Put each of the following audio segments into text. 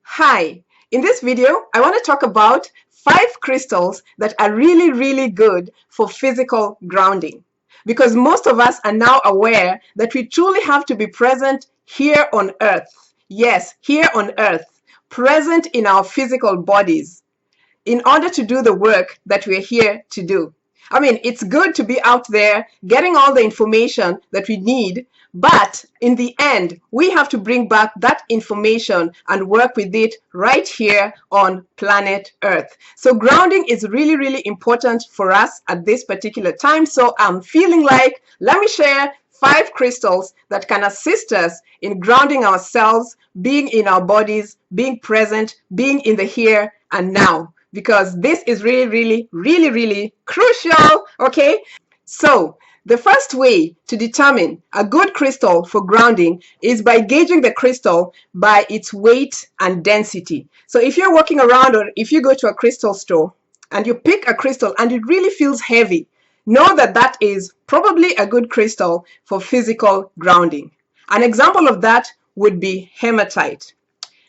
Hi, in this video, I want to talk about 5 crystals that are really good for physical grounding. Because most of us are now aware that we truly have to be present here on earth. Yes, here on earth, present in our physical bodies in order to do the work that we're here to do. I mean, it's good to be out there getting all the information that we need, but in the end, we have to bring back that information and work with it right here on planet Earth. So grounding is really important for us at this particular time. So I'm feeling like, let me share 5 crystals that can assist us in grounding ourselves, being in our bodies, being present, being in the here and now, because this is really crucial. Okay, so the first way to determine a good crystal for grounding is by gauging the crystal by its weight and density. So if you're walking around, or if you go to a crystal store and you pick a crystal and it really feels heavy, know that that is probably a good crystal for physical grounding. An example of that would be hematite.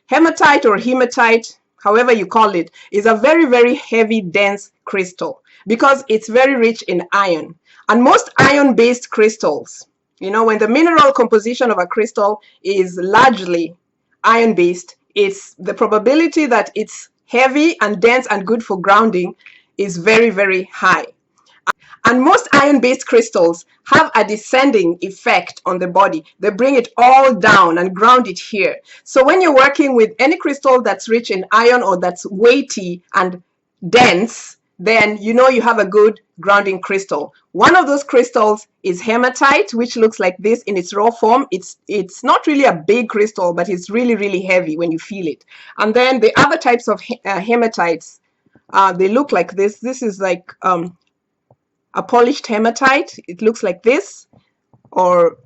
Hematite or hematite, however you call it, is a very heavy, dense crystal because it's very rich in iron. And most iron-based crystals, when the mineral composition of a crystal is largely iron-based, it's the probability that it's heavy and dense and good for grounding is very high. And most iron-based crystals have a descending effect on the body. They bring it all down and ground it here. So when you're working with any crystal that's rich in iron or that's weighty and dense, then you have a good grounding crystal. One of those crystals is hematite, which looks like this in its raw form. It's not really a big crystal, but it's really heavy when you feel it. And then the other types of hematites, they look like this. This is like a polished hematite. It looks like this or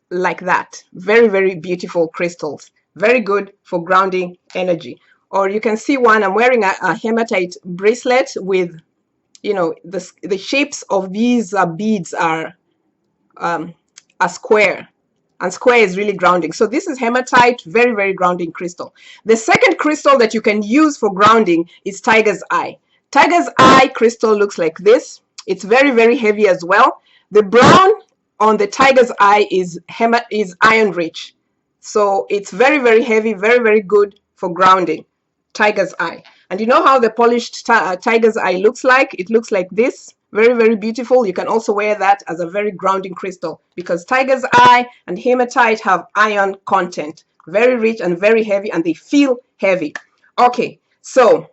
like that. Very beautiful crystals. Very good for grounding energy. Or you can see one, I'm wearing a hematite bracelet with, the shapes of these beads are a square. And square is really grounding. So this is hematite, very grounding crystal. The second crystal that you can use for grounding is tiger's eye. Tiger's eye crystal looks like this. It's very heavy as well. The brown on the tiger's eye is iron rich. So it's very heavy, very good for grounding. Tiger's eye. And you know how the polished tiger's eye looks like? It looks like this. Very beautiful. You can also wear that as a very grounding crystal because tiger's eye and hematite have iron content. Very rich and very heavy, and they feel heavy. Okay, so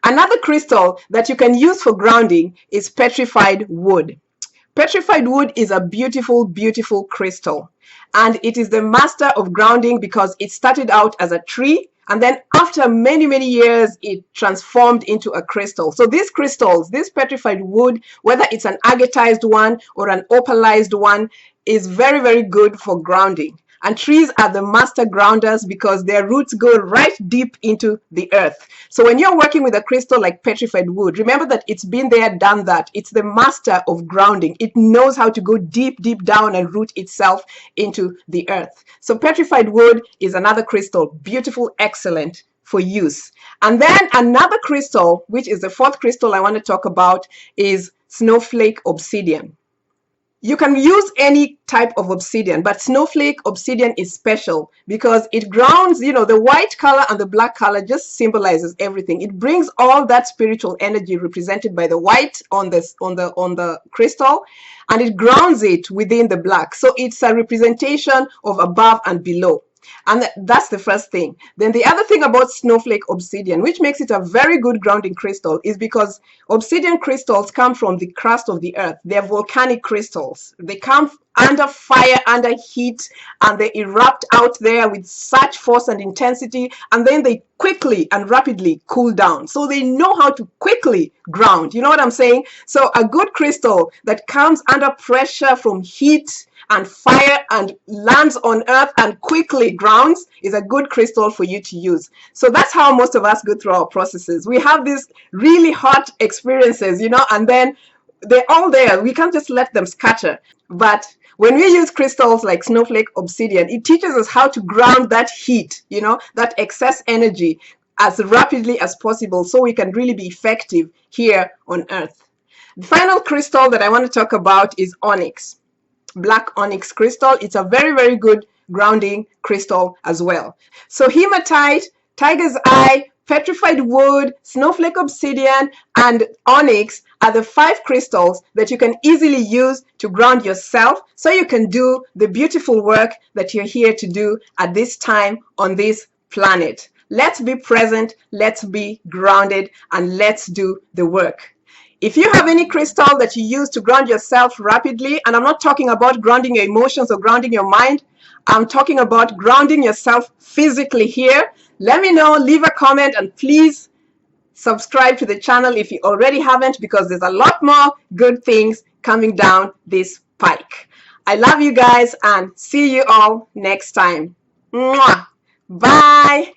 another crystal that you can use for grounding is petrified wood. Petrified wood is a beautiful crystal, and it is the master of grounding because it started out as a tree, and then after many years it transformed into a crystal. So these crystals, this petrified wood, whether it's an agatized one or an opalized one, is very good for grounding. And trees are the master grounders because their roots go right deep into the earth. So when you're working with a crystal like petrified wood, remember that it's been there, done that. It's the master of grounding. It knows how to go deep down and root itself into the earth. So petrified wood is another crystal, beautiful, excellent for use. And then another crystal, which is the fourth crystal I want to talk about, is Snowflake Obsidian. You can use any type of obsidian, but Snowflake Obsidian is special because it grounds, the white color and the black color just symbolizes everything. It brings all that spiritual energy represented by the white on the crystal, and it grounds it within the black. So it's a representation of above and below. And that's the first thing. Then the other thing about Snowflake Obsidian, which makes it a very good grounding crystal, is because obsidian crystals come from the crust of the earth. They're volcanic crystals. They come under fire, under heat, and they erupt out there with such force and intensity, and then they quickly and rapidly cool down. So they know how to quickly ground. You know what I'm saying? So a good crystal that comes under pressure from heat and fire and lands on earth and quickly grounds is a good crystal for you to use. So that's how most of us go through our processes. We have these really hot experiences, and then they're all there. We can't just let them scatter. But When we use crystals like Snowflake Obsidian, it teaches us how to ground that heat, that excess energy as rapidly as possible so we can really be effective here on Earth. The final crystal that I want to talk about is Onyx. Black onyx crystal. It's a very, very good grounding crystal as well. So hematite, tiger's eye, petrified wood, snowflake obsidian, and onyx are the 5 crystals that you can easily use to ground yourself so you can do the beautiful work that you're here to do at this time on this planet. Let's be present, let's be grounded, and let's do the work. If you have any crystal that you use to ground yourself rapidly, and I'm not talking about grounding your emotions or grounding your mind, I'm talking about grounding yourself physically here, let me know, leave a comment, and please subscribe to the channel if you already haven't, because there's a lot more good things coming down this pike. I love you guys and see you all next time. Mwah! Bye.